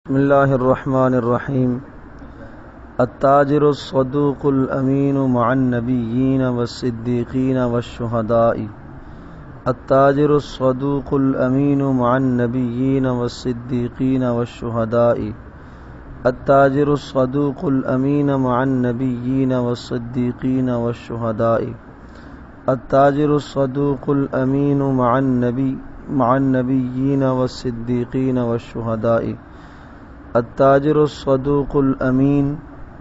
بسم اللہ الرحمن الرحیم التاجر الصدوق الامین مع النبیین والصدیقین والشہداء التاجر الصدوق الامین مع النبیین والصدیقین والشہداء التاجر الصدوق الامین مع النبیین والصدیقین والشہداء التاجر الصدوق الامین مع النبیین والصدیقین والشہداء التاجر الصدوق الامین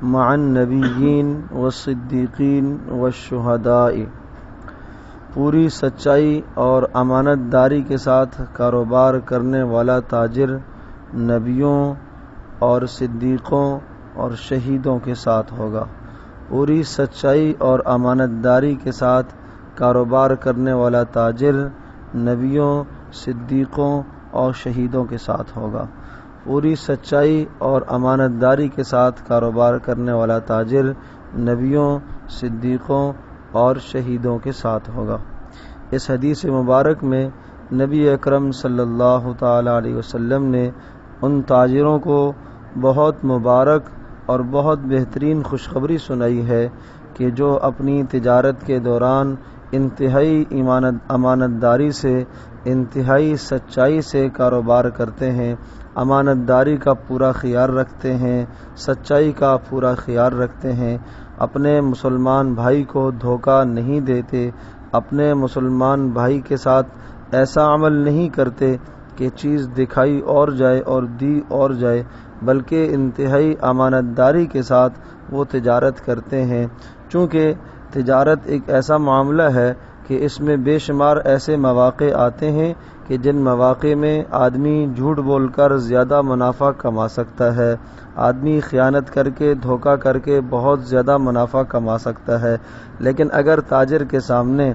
مع النبیین والصدیقین والشہداء پوری سچائی اور امانت داری کے ساتھ کاروبار کرنے والا تاجر نبیوں اور صدیقوں اور شہیدوں کے ساتھ ہوگا۔ پوری سچائی اور امانت داری کے ساتھ کاروبار کرنے والا تاجر نبیوں، صدیقوں اور شہیدوں کے ساتھ ہوگا۔ پوری سچائی اور امانت داری کے ساتھ کاروبار کرنے والا تاجر نبیوں، صدیقوں اور شہیدوں کے ساتھ ہوگا۔ اس حدیث مبارک میں نبی اکرم صلی اللہ تعالی علیہ وسلم نے ان تاجروں کو بہت مبارک اور بہت بہترین خوشخبری سنائی ہے کہ جو اپنی تجارت کے دوران انتہائی امانت داری سے، انتہائی سچائی سے کاروبار کرتے ہیں، امانت داری کا پورا خیال رکھتے ہیں، سچائی کا پورا خیال رکھتے ہیں، اپنے مسلمان بھائی کو دھوکہ نہیں دیتے، اپنے مسلمان بھائی کے ساتھ ایسا عمل نہیں کرتے کہ چیز دکھائی اور جائے اور دی اور جائے، بلکہ انتہائی امانت داری کے ساتھ وہ تجارت کرتے ہیں۔ چونکہ تجارت ایک ایسا معاملہ ہے کہ اس میں بے شمار ایسے مواقع آتے ہیں کہ جن مواقع میں آدمی جھوٹ بول کر زیادہ منافع کما سکتا ہے، آدمی خیانت کر کے، دھوکہ کر کے بہت زیادہ منافع کما سکتا ہے۔ لیکن اگر تاجر کے سامنے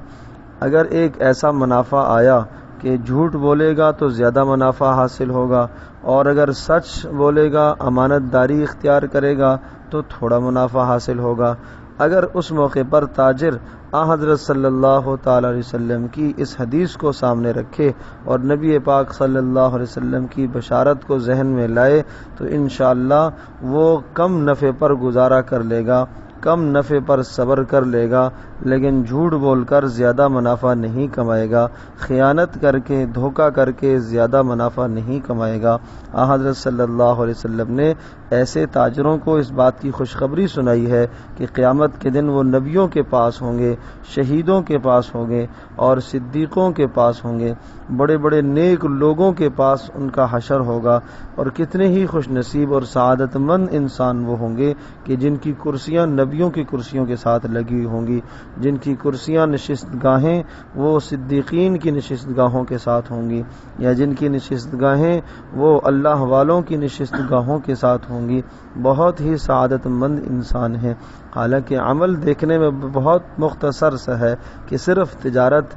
اگر ایک ایسا منافع آیا کہ جھوٹ بولے گا تو زیادہ منافع حاصل ہوگا، اور اگر سچ بولے گا، امانت داری اختیار کرے گا تو تھوڑا منافع حاصل ہوگا۔ اگر اس موقع پر تاجر حضرت صلی اللہ تعالی علیہ وسلم کی اس حدیث کو سامنے رکھے اور نبی پاک صلی اللہ علیہ وسلم کی بشارت کو ذہن میں لائے تو انشاءاللہ وہ کم نفع پر گزارا کر لے گا، کم نفع پر صبر کر لے گا، لیکن جھوٹ بول کر زیادہ منافع نہیں کمائے گا، خیانت کر کے، دھوکہ کر کے زیادہ منافع نہیں کمائے گا۔ حضرت صلی اللہ علیہ وسلم نے ایسے تاجروں کو اس بات کی خوشخبری سنائی ہے کہ قیامت کے دن وہ نبیوں کے پاس ہوں گے، شہیدوں کے پاس ہوں گے اور صدیقوں کے پاس ہوں گے، بڑے بڑے نیک لوگوں کے پاس ان کا حشر ہوگا۔ اور کتنے ہی خوش نصیب اور سعادت مند انسان وہ ہوں گے کہ جن کی کرسیاں نبیوں کی کرسیوں کے ساتھ لگی ہوں گی، جن کی کرسیاں، نشست گاہیں وہ صدیقین کی نشست گاہوں کے ساتھ ہوں گی، یا جن کی نشست گاہیں وہ اللہ والوں کی نشست گاہوں کے ساتھ ہوں گی۔ بہت ہی سعادت مند انسان ہیں۔ حالانکہ عمل دیکھنے میں بہت مختصر سا ہے کہ صرف تجارت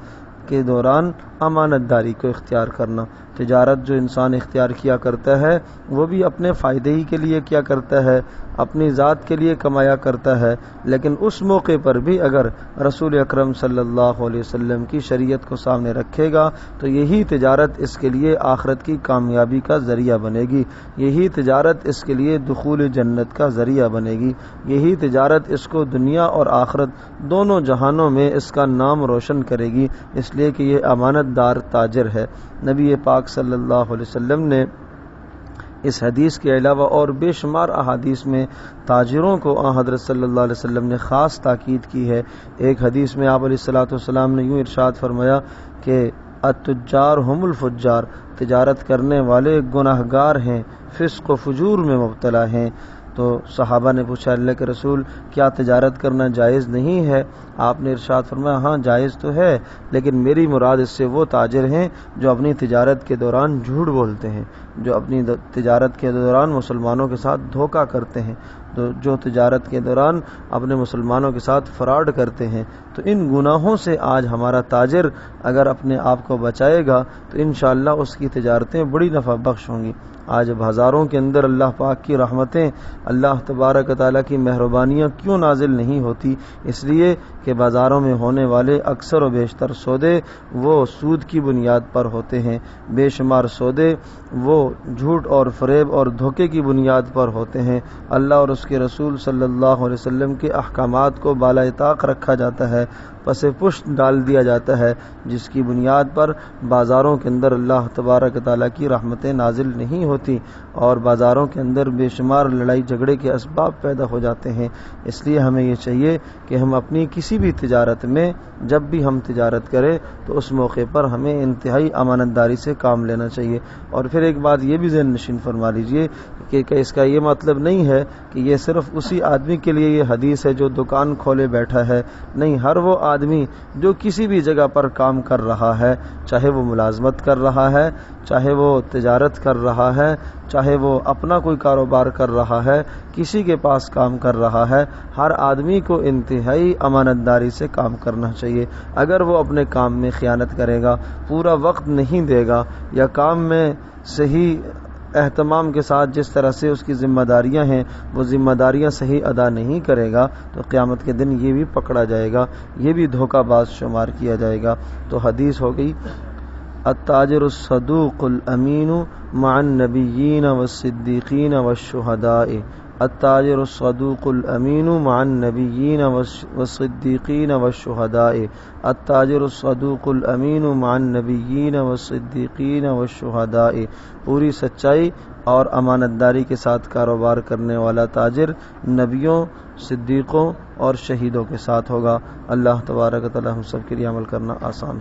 کے دوران امانت داری کو اختیار کرنا۔ تجارت جو انسان اختیار کیا کرتا ہے وہ بھی اپنے فائدے ہی کے لیے کیا کرتا ہے، اپنی ذات کے لیے کمایا کرتا ہے، لیکن اس موقع پر بھی اگر رسول اکرم صلی اللہ علیہ وسلم کی شریعت کو سامنے رکھے گا تو یہی تجارت اس کے لیے آخرت کی کامیابی کا ذریعہ بنے گی، یہی تجارت اس کے لیے دخول جنت کا ذریعہ بنے گی، یہی تجارت اس کو دنیا اور آخرت دونوں جہانوں میں اس کا نام روشن کرے گی، اس لیے کہ یہ امانت دار تاجر ہے۔ نبی پاک صلی اللہ علیہ وسلم نے اس حدیث کے علاوہ اور بے شمار احادیث میں تاجروں کو حضرت صلی اللہ علیہ وسلم نے خاص تاکید کی ہے۔ ایک حدیث میں آپ علیہ الصلوۃ والسلام نے یوں ارشاد فرمایا کہ التجار ہم الفجار، تجارت کرنے والے گناہگار ہیں، فسق و فجور میں مبتلا ہیں۔ تو صحابہ نے پوچھا اللہ کے رسول کیا تجارت کرنا جائز نہیں ہے؟ آپ نے ارشاد فرمایا ہاں جائز تو ہے، لیکن میری مراد اس سے وہ تاجر ہیں جو اپنی تجارت کے دوران جھوٹ بولتے ہیں، جو اپنی تجارت کے دوران مسلمانوں کے ساتھ دھوکہ کرتے ہیں، جو تجارت کے دوران اپنے مسلمانوں کے ساتھ فراڈ کرتے ہیں۔ تو ان گناہوں سے آج ہمارا تاجر اگر اپنے آپ کو بچائے گا تو انشاءاللہ اس کی تجارتیں بڑی نفع بخش ہوں گی۔ آج بازاروں کے اندر اللہ پاک کی رحمتیں، اللہ تبارک تعالیٰ کی مہربانیاں کیوں نازل نہیں ہوتی؟ اس لیے کہ بازاروں میں ہونے والے اکثر و بیشتر سودے وہ سود کی بنیاد پر ہوتے ہیں، بے شمار سودے وہ جھوٹ اور فریب اور دھوکے کی بنیاد پر ہوتے ہیں۔ اللہ اور اس کے رسول صلی اللہ علیہ وسلم کے احکامات کو بالائے طاق رکھا جاتا ہے، پس پشت ڈال دیا جاتا ہے، جس کی بنیاد پر بازاروں کے اندر اللہ تبارک تعالیٰ کی رحمتیں نازل نہیں ہوتی اور بازاروں کے اندر بے شمار لڑائی جھگڑے کے اسباب پیدا ہو جاتے ہیں۔ اس لیے ہمیں یہ چاہیے کہ ہم اپنی کسی بھی تجارت میں جب بھی ہم تجارت کریں تو اس موقع پر ہمیں انتہائی امانت داری سے کام لینا چاہیے۔ اور پھر ایک بات یہ بھی ذہن نشین فرما لیجئے کہ اس کا یہ مطلب نہیں ہے کہ یہ صرف اسی آدمی کے لیے یہ حدیث ہے جو دکان کھولے بیٹھا ہے، نہیں، ہر وہ آدمی جو کسی بھی جگہ پر کام کر رہا ہے، چاہے وہ ملازمت کر رہا ہے، چاہے وہ تجارت کر رہا ہے، چاہے وہ اپنا کوئی کاروبار کر رہا ہے، کسی کے پاس کام کر رہا ہے، ہر آدمی کو انتہائی امانت داری سے کام کرنا چاہیے۔ اگر وہ اپنے کام میں خیانت کرے گا، پورا وقت نہیں دے گا، یا کام میں صحیح اہتمام کے ساتھ جس طرح سے اس کی ذمہ داریاں ہیں وہ ذمہ داریاں صحیح ادا نہیں کرے گا، تو قیامت کے دن یہ بھی پکڑا جائے گا، یہ بھی دھوکہ باز شمار کیا جائے گا۔ تو حدیث ہو گئی التاجر الصدوق الامین مع النبیین والصدیقین والشہداء، التاجر الصدوق الامین مع النبیین والصدیقین والشہداء، التاجر الصدوق الامین مع النبیین والصدیقین والشہداء۔ پوری سچائی اور امانت داری کے ساتھ کاروبار کرنے والا تاجر نبیوں، صدیقوں اور شہیدوں کے ساتھ ہوگا۔ اللہ تبارک و تعالی ہم سب کے لیے عمل کرنا آسان